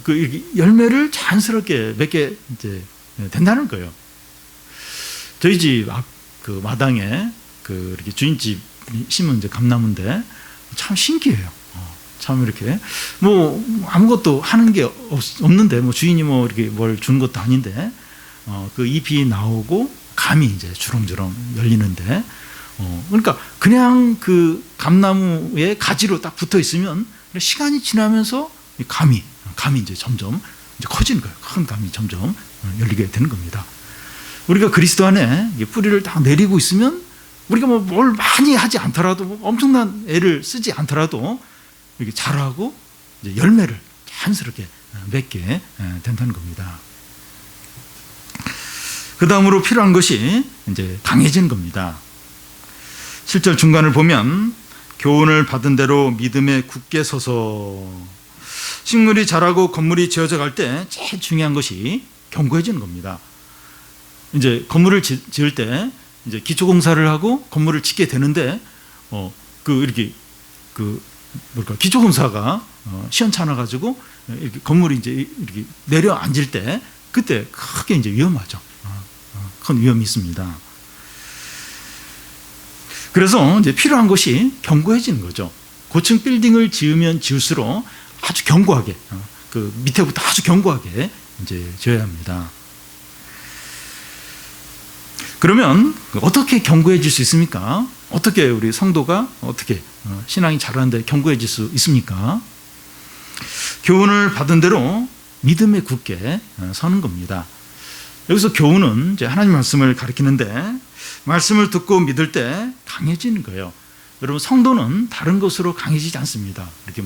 그 열매를 자연스럽게 맺게 이제 된다는 거예요. 저희 집 앞 그 마당에 그 이렇게 주인집 심은 이제 감나무인데 참 신기해요. 참 이렇게 뭐 아무것도 하는 게 없는데 뭐 주인이 뭐 이렇게 뭘 주는 것도 아닌데 그 잎이 나오고 감이 이제 주렁주렁 열리는데 그러니까 그냥 그 감나무에 가지로 딱 붙어 있으면 시간이 지나면서 감이 이제 점점 이제 커지는 거예요. 큰 감이 점점 열리게 되는 겁니다. 우리가 그리스도 안에 뿌리를 딱 내리고 있으면 우리가 뭐 뭘 많이 하지 않더라도 뭐 엄청난 애를 쓰지 않더라도 이렇게 자라고 이제 열매를 자연스럽게 맺게 된다는 겁니다. 그 다음으로 필요한 것이 이제 강해지는 겁니다. 7절 중간을 보면 교훈을 받은 대로 믿음에 굳게 서서 식물이 자라고 건물이 지어져 갈 때 제일 중요한 것이 견고해지는 겁니다. 이제 건물을 지을 때 이제 기초 공사를 하고 건물을 짓게 되는데 이렇게 기초 공사가 시원찮아 가지고 이렇게 건물이 이제 이렇게 내려앉을 때 그때 크게 이제 위험하죠. 큰 위험이 있습니다. 그래서 이제 필요한 것이 견고해지는 거죠. 고층 빌딩을 지으면 지을수록 아주 견고하게, 그 밑에부터 아주 견고하게 이제 지어야 합니다. 그러면 어떻게 견고해질 수 있습니까? 어떻게 우리 성도가 어떻게 신앙이 자라는데 견고해질 수 있습니까? 교훈을 받은 대로 믿음에 굳게 서는 겁니다. 여기서 교훈은 이제 하나님 말씀을 가리키는데, 말씀을 듣고 믿을 때 강해지는 거예요. 여러분, 성도는 다른 것으로 강해지지 않습니다. 이렇게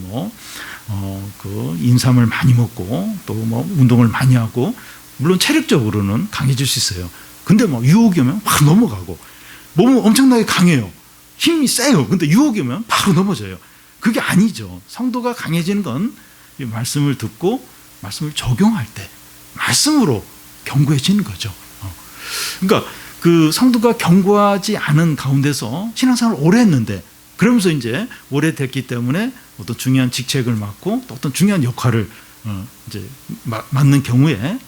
그 인삼을 많이 먹고 또 운동을 많이 하고, 물론 체력적으로는 강해질 수 있어요. 근데 유혹이 오면 확 넘어가고, 몸은 엄청나게 강해요. 힘이 세요. 근데 유혹이 오면 바로 넘어져요. 그게 아니죠. 성도가 강해지는 건 이 말씀을 듣고 말씀을 적용할 때 말씀으로 견고해지는 거죠. 그러니까 그 성도가 견고하지 않은 가운데서 신앙생활을 오래 했는데, 그러면서 이제 오래 됐기 때문에 어떤 중요한 직책을 맡고 또 어떤 중요한 역할을 이제 맡는 경우에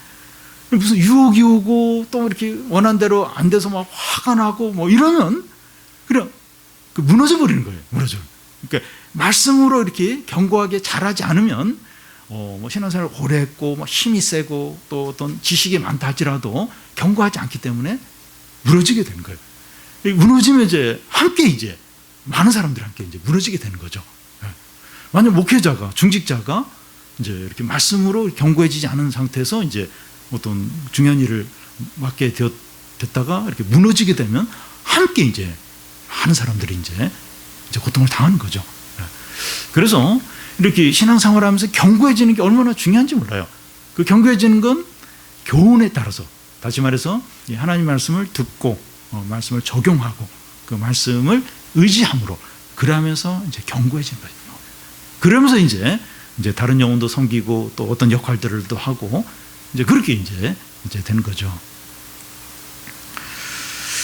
무슨 유혹이 오고 또 이렇게 원한 대로 안 돼서 막 화가 나고 이러면 그냥 무너져 버리는 거예요. 무너져. 그러니까 말씀으로 이렇게 견고하게 자라지 않으면 신앙생활을 오래 했고 힘이 세고 또 어떤 지식이 많다 할지라도 견고하지 않기 때문에 무너지게 되는 거예요. 무너지면 이제 많은 사람들이 함께 이제 무너지게 되는 거죠. 만약 목회자가, 중직자가 이제 이렇게 말씀으로 견고해지지 않은 상태에서 이제 어떤 중요한 일을 맡게 됐다가 이렇게 무너지게 되면 함께 이제 많은 사람들이 이제 고통을 당하는 거죠. 그래서 이렇게 신앙생활을 하면서 견고해지는 게 얼마나 중요한지 몰라요. 그 견고해지는 건 교훈에 따라서, 다시 말해서 하나님 말씀을 듣고 말씀을 적용하고 그 말씀을 의지함으로, 그러면서 이제 견고해지는 거예요. 그러면서 이제 다른 영혼도 섬기고 또 어떤 역할들을 또 하고 이제 그렇게 이제 되는 거죠.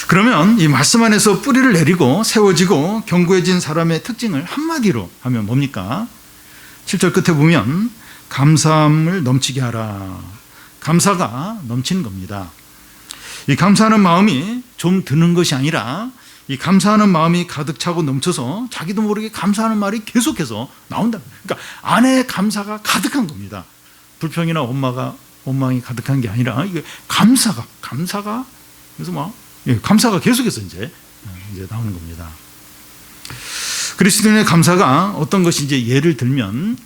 그러면 이 말씀 안에서 뿌리를 내리고 세워지고 견고해진 사람의 특징을 한마디로 하면 뭡니까? 7절 끝에 보면 감사함을 넘치게 하라. 감사가 넘치는 겁니다. 이 감사하는 마음이 좀 드는 것이 아니라 이 감사하는 마음이 가득 차고 넘쳐서 자기도 모르게 감사하는 말이 계속해서 나온다. 그러니까 안에 감사가 가득한 겁니다. 불평이나 원망이 가득한 게 아니라 이게 감사가 그래서 감사가 계속해서 이제 나오는 겁니다. 그리스도인의 감사가 어떤 것이 이제 예를 들면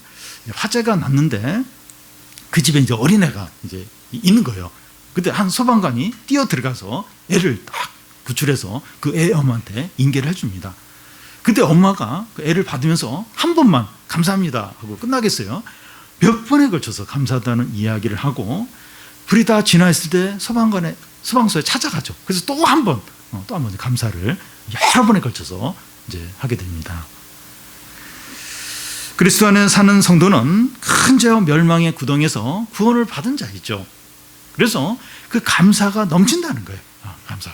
화재가 났는데 그 집에 이제 어린애가 이제 있는 거예요. 그때 한 소방관이 뛰어 들어가서 애를 딱 구출해서 그 애 엄마한테 인계를 해줍니다. 그때 엄마가 그 애를 받으면서 한 번만 감사합니다 하고 끝나겠어요? 몇 번에 걸쳐서 감사하다는 이야기를 하고, 불이 다 지나 있을 때 소방서에 찾아가죠. 그래서 또 한 번 감사를 여러 번에 걸쳐서 이제 하게 됩니다. 그리스도 안에 사는 성도는 큰 죄와 멸망의 구덩이에서 구원을 받은 자이죠. 그래서 그 감사가 넘친다는 거예요. 감사.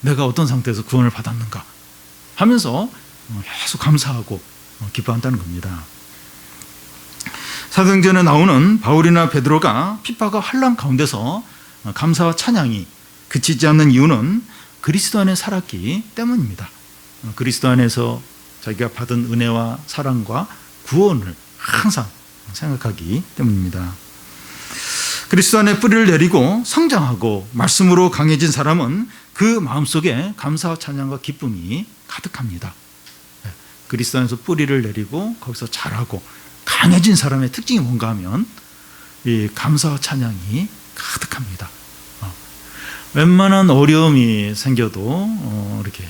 내가 어떤 상태에서 구원을 받았는가 하면서 계속 감사하고 기뻐한다는 겁니다. 사도행전에 나오는 바울이나 베드로가 핍박과 환난 가운데서 감사와 찬양이 그치지 않는 이유는 그리스도 안에 살았기 때문입니다. 그리스도 안에서 자기가 받은 은혜와 사랑과 구원을 항상 생각하기 때문입니다. 그리스도 안에 뿌리를 내리고 성장하고 말씀으로 강해진 사람은 그 마음속에 감사와 찬양과 기쁨이 가득합니다. 그리스도 안에서 뿌리를 내리고 거기서 자라고 강해진 사람의 특징이 뭔가 하면 이 감사와 찬양이 가득합니다. 웬만한 어려움이 생겨도 이렇게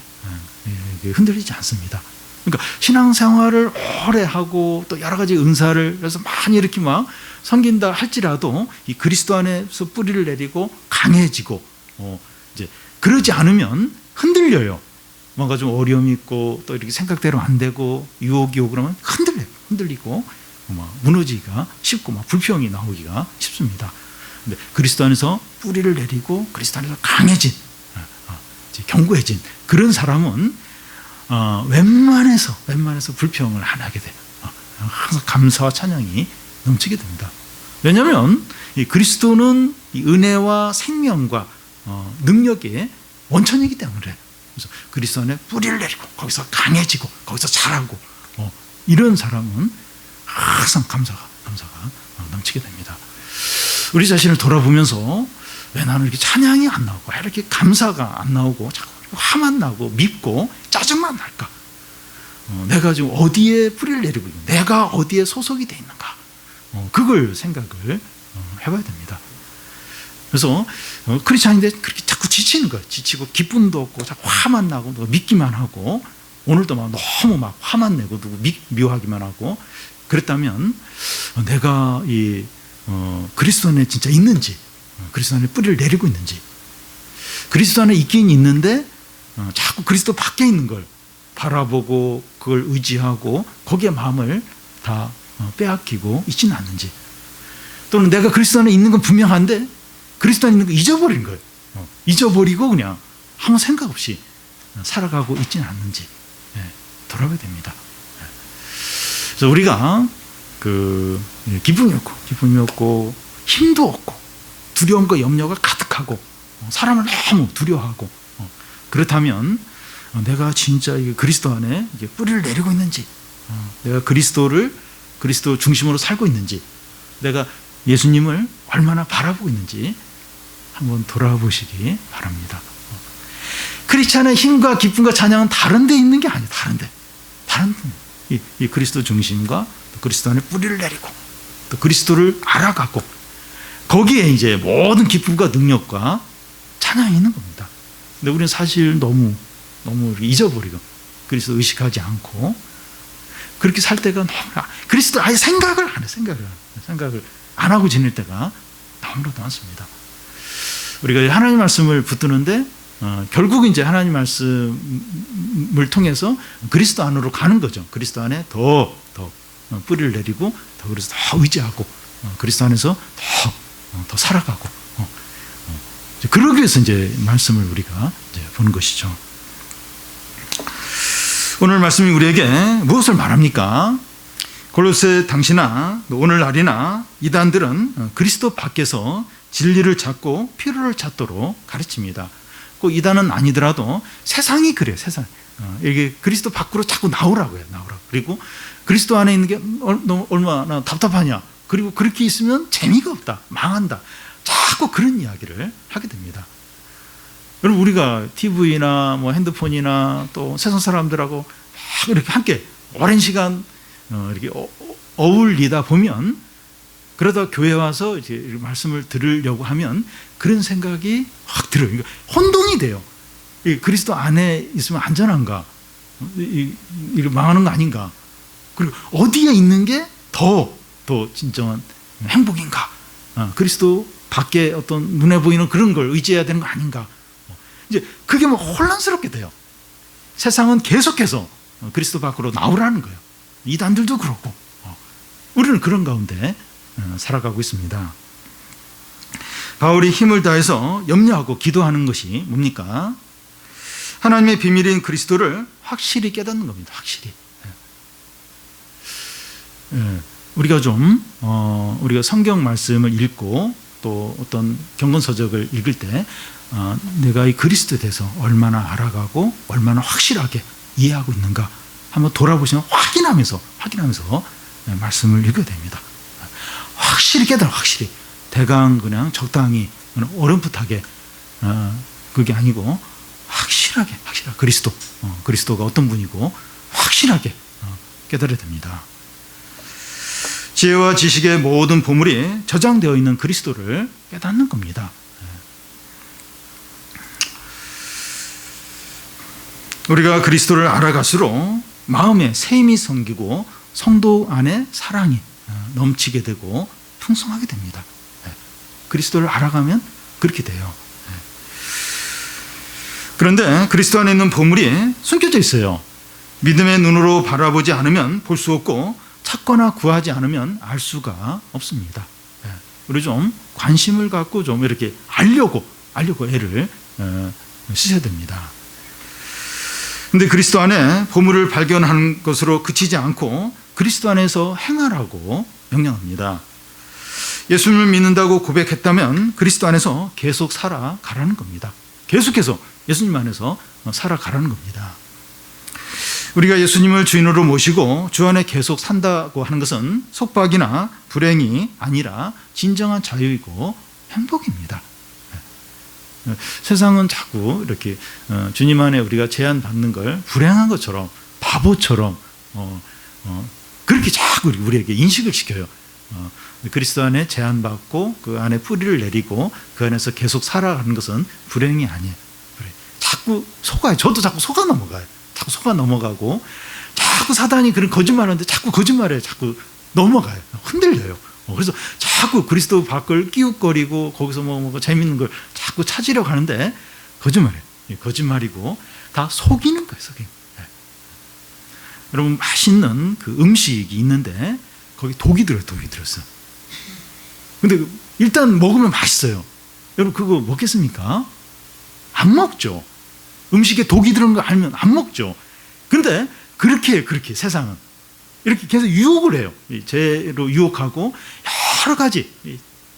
흔들리지 않습니다. 그러니까 신앙생활을 오래 하고 또 여러 가지 은사를 그래서 많이 이렇게 막 섬긴다 할지라도 이 그리스도 안에서 뿌리를 내리고 강해지고 이제 그러지 않으면 흔들려요. 뭔가 좀 어려움이 있고 또 이렇게 생각대로 안 되고 유혹이 오고 그러면 흔들리고 무너지기가 쉽고 불평이 나오기가 쉽습니다. 근데 그리스도 안에서 뿌리를 내리고 그리스도 안에서 강해진 견고해진 그런 사람은 웬만해서 불평을 안 하게 돼요. 항상 감사와 찬양이 넘치게 됩니다. 왜냐하면 이 그리스도는 이 은혜와 생명과 능력의 원천이기 때문에 그래서 그리스도 안에 뿌리를 내리고 거기서 강해지고 거기서 자라고 이런 사람은 항상 감사가 넘치게 됩니다. 우리 자신을 돌아보면서 왜 나는 이렇게 찬양이 안 나오고 왜 이렇게 감사가 안 나오고 자꾸 화만 나고 밉고 짜증만 날까? 내가 지금 어디에 뿌리를 내리고 있는, 내가 어디에 소속이 돼 있는가? 그걸 생각을 해봐야 됩니다. 그래서 크리스찬인데 그렇게 자꾸 지치는 거예요. 지치고 기쁨도 없고 자꾸 화만 나고 믿기만 하고 오늘도 막 너무 막 화만 내고 누구 미워하기만 하고 그랬다면 내가 이 그리스도 안에 진짜 있는지, 그리스도 안에 뿌리를 내리고 있는지, 그리스도 안에 있긴 있는데 자꾸 그리스도 밖에 있는 걸 바라보고 그걸 의지하고 거기에 마음을 다 빼앗기고 있지는 않는지, 또는 내가 그리스도 안에 있는 건 분명한데 그리스도 안에 있는 거 잊어버린 거예요. 잊어버리고 그냥 아무 생각 없이 살아가고 있지는 않는지 돌아봐야 됩니다. 그래서 우리가 기쁨이 없고 힘도 없고 두려움과 염려가 가득하고 사람을 너무 두려워하고 그렇다면 내가 진짜 그리스도 안에 뿌리를 내리고 있는지, 내가 그리스도 중심으로 살고 있는지, 내가 예수님을 얼마나 바라보고 있는지 한번 돌아보시기 바랍니다. 크리스찬의 힘과 기쁨과 찬양은 다른 데 있는 게 아니에요. 다른 데. 이 그리스도 중심과 또 그리스도 안에 뿌리를 내리고 또 그리스도를 알아가고 거기에 이제 모든 기쁨과 능력과 찬양이 있는 겁니다. 근데 우리는 사실 너무 잊어버리고 그리스도 의식하지 않고 그렇게 살 때가 너무, 그리스도 아예 생각을 안 해. 생각을 안 하고 지낼 때가 너무나도 많습니다. 우리가 하나님 말씀을 붙드는데 결국 이제 하나님 말씀을 통해서 그리스도 안으로 가는 거죠. 그리스도 안에 더 뿌리를 내리고 더 그래서 더 의지하고 그리스도 안에서 더 살아가고 그러기 위해서 이제 말씀을 우리가 이제 보는 것이죠. 오늘 말씀이 우리에게 무엇을 말합니까? 골로새 당시나 오늘날이나 이단들은 그리스도 밖에서 진리를 찾고 필요를 찾도록 가르칩니다. 꼭 이단은 아니더라도 세상이 그래요. 세상. 이게 그리스도 밖으로 자꾸 나오라고 해요. 그리고 그리스도 안에 있는 게 얼마나 답답하냐. 그리고 그렇게 있으면 재미가 없다. 망한다. 자꾸 그런 이야기를 하게 됩니다. 여러분, 우리가 TV나 뭐 핸드폰이나 또 세상 사람들하고 막 이렇게 함께 오랜 시간 이렇게 어울리다 보면, 그러다 교회 와서 이제 말씀을 들으려고 하면 그런 생각이 확 들어요. 그러니까 혼동이 돼요. 그리스도 안에 있으면 안전한가? 이거 망하는 거 아닌가? 그리고 어디에 있는 게 더 진정한 행복인가? 그리스도 밖에 어떤 눈에 보이는 그런 걸 의지해야 되는 거 아닌가? 이제 그게 뭐 혼란스럽게 돼요. 세상은 계속해서 그리스도 밖으로 나오라는 거예요. 이단들도 그렇고 우리는 그런 가운데 살아가고 있습니다. 바울이 힘을 다해서 염려하고 기도하는 것이 뭡니까? 하나님의 비밀인 그리스도를 확실히 깨닫는 겁니다. 확실히. 우리가 우리가 성경 말씀을 읽고 또 어떤 경건서적을 읽을 때 내가 이 그리스도에 대해서 얼마나 알아가고 얼마나 확실하게 이해하고 있는가 한번 돌아보시면 확인하면서 말씀을 읽어야 됩니다. 확실히 깨달아. 확실히. 대강 그냥 적당히 어렴풋하게 그게 아니고 확실하게 그리스도가 어떤 분이고 확실하게 깨달아야 됩니다. 지혜와 지식의 모든 보물이 저장되어 있는 그리스도를 깨닫는 겁니다. 우리가 그리스도를 알아갈수록 마음에 샘이 생기고 성도 안에 사랑이 넘치게 되고 풍성하게 됩니다. 그리스도를 알아가면 그렇게 돼요. 그런데 그리스도 안에 있는 보물이 숨겨져 있어요. 믿음의 눈으로 바라보지 않으면 볼 수 없고 찾거나 구하지 않으면 알 수가 없습니다. 우리 좀 관심을 갖고 좀 이렇게 알려고 애를 쓰셔야 됩니다. 그런데 그리스도 안에 보물을 발견하는 것으로 그치지 않고 그리스도 안에서 행하라고 명령합니다. 예수님을 믿는다고 고백했다면 그리스도 안에서 계속 살아가라는 겁니다. 계속해서 예수님 안에서 살아가라는 겁니다. 우리가 예수님을 주인으로 모시고 주 안에 계속 산다고 하는 것은 속박이나 불행이 아니라 진정한 자유이고 행복입니다. 세상은 자꾸 이렇게 주님 안에 우리가 제한받는 걸 불행한 것처럼, 바보처럼 그렇게 자꾸 우리에게 인식을 시켜요. 그리스도 안에 제한받고 그 안에 뿌리를 내리고 그 안에서 계속 살아가는 것은 불행이 아니에요. 자꾸 속아요. 저도 자꾸 속아 넘어가요. 자꾸 속아 넘어가고, 자꾸 사단이 그런 거짓말하는데 자꾸 거짓말에 자꾸 넘어가요. 흔들려요. 그래서 자꾸 그리스도 밖을 끼웃거리고 거기서 뭐 재밌는 걸 자꾸 찾으려고 하는데 거짓말이에요. 거짓말이고 다 속이는 거예요. 속이는 거예요. 여러분, 맛있는 그 음식이 있는데 거기 독이 들어요. 독이 들었어. 근데 일단 먹으면 맛있어요. 여러분, 그거 먹겠습니까? 안 먹죠. 음식에 독이 들은 거 알면 안 먹죠. 근데 그렇게 세상은 이렇게 계속 유혹을 해요. 죄로 유혹하고 여러 가지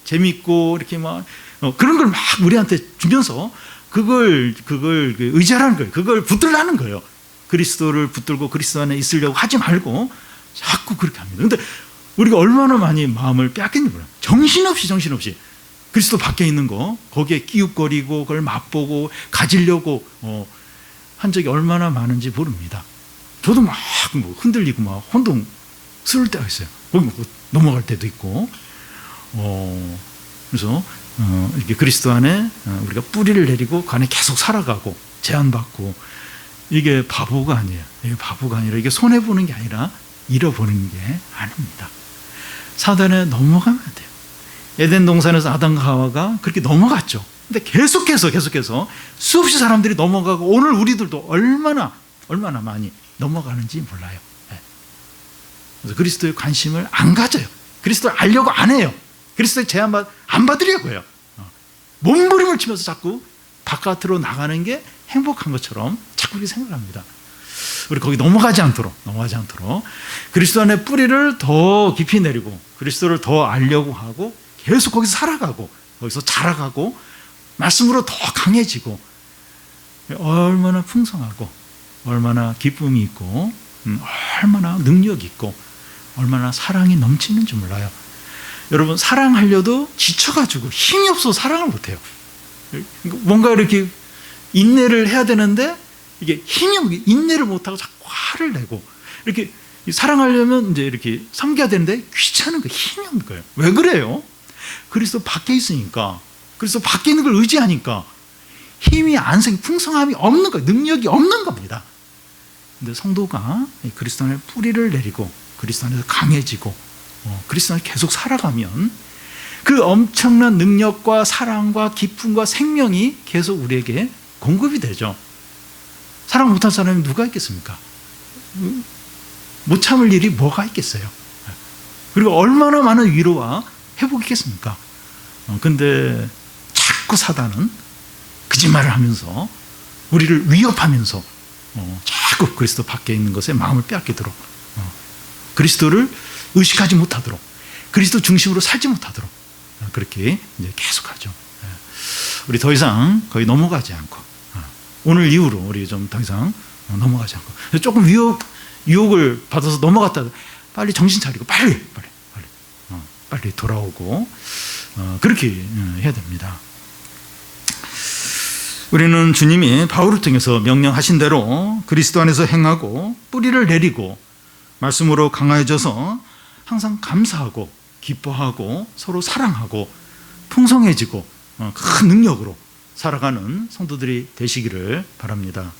재밌고 이렇게 막 그런 걸 막 우리한테 주면서 그걸 의지하라는 거예요. 그걸 붙들라는 거예요. 그리스도를 붙들고 그리스도 안에 있으려고 하지 말고 자꾸 그렇게 합니다. 근데 우리가 얼마나 많이 마음을 빼앗겼는지 몰라요. 정신없이 그리스도 밖에 있는 거 거기에 끼웃거리고 그걸 맛보고 가지려고 한 적이 얼마나 많은지 모릅니다. 저도 막 흔들리고 막 혼동스러울 때가 있어요. 거기 넘어갈 때도 있고. 그래서 이렇게 그리스도 안에 우리가 뿌리를 내리고 그 안에 계속 살아가고 제한받고, 이게 바보가 아니에요. 이게 바보가 아니라 이게 손해보는 게 아니라 잃어버리는 게 아닙니다. 사단에 넘어가면 안 돼요. 에덴 동산에서 아담과 하와가 그렇게 넘어갔죠. 근데 계속해서 수없이 사람들이 넘어가고 오늘 우리들도 얼마나 많이 넘어가는지 몰라요. 그래서 그리스도의 관심을 안 가져요. 그리스도를 알려고 안 해요. 그리스도의 제안 안 받으려고 해요. 몸부림을 치면서 자꾸 바깥으로 나가는 게 행복한 것처럼 자꾸 그렇게 생각합니다. 우리 거기 넘어가지 않도록 그리스도 안에 뿌리를 더 깊이 내리고 그리스도를 더 알려고 하고 계속 거기서 살아가고 거기서 자라가고 말씀으로 더 강해지고, 얼마나 풍성하고 얼마나 기쁨이 있고 얼마나 능력이 있고 얼마나 사랑이 넘치는지 몰라요. 여러분, 사랑하려도 지쳐가지고 힘이 없어서 사랑을 못해요. 뭔가 이렇게 인내를 해야 되는데 이게 힘이 없게 인내를 못하고 자꾸 화를 내고, 이렇게 사랑하려면 이제 이렇게 섬겨야 되는데 귀찮은 거예요. 힘이 없는 거예요. 왜 그래요? 그리스도 밖에 있으니까, 그리스도 밖에 있는 걸 의지하니까 힘이 안 생겨, 풍성함이 없는 거예요. 능력이 없는 겁니다. 근데 성도가 그리스도 안에 뿌리를 내리고 그리스도 안에서 강해지고 그리스도 안에 계속 살아가면 그 엄청난 능력과 사랑과 기쁨과 생명이 계속 우리에게 공급이 되죠. 사랑 못한 사람이 누가 있겠습니까? 못 참을 일이 뭐가 있겠어요? 그리고 얼마나 많은 위로와 회복이 있겠습니까? 근데 자꾸 사단은 거짓말을 하면서 우리를 위협하면서 자꾸 그리스도 밖에 있는 것에 마음을 빼앗기도록, 그리스도를 의식하지 못하도록, 그리스도 중심으로 살지 못하도록 그렇게 이제 계속하죠. 우리 더 이상 거의 넘어가지 않고, 오늘 이후로 우리 좀 더 이상 넘어가지 않고, 조금 유혹을 받아서 넘어갔다 빨리 정신 차리고 빨리 돌아오고 그렇게 해야 됩니다. 우리는 주님이 바울을 통해서 명령하신 대로 그리스도 안에서 행하고 뿌리를 내리고 말씀으로 강화해져서 항상 감사하고 기뻐하고 서로 사랑하고 풍성해지고 큰 능력으로 살아가는 성도들이 되시기를 바랍니다.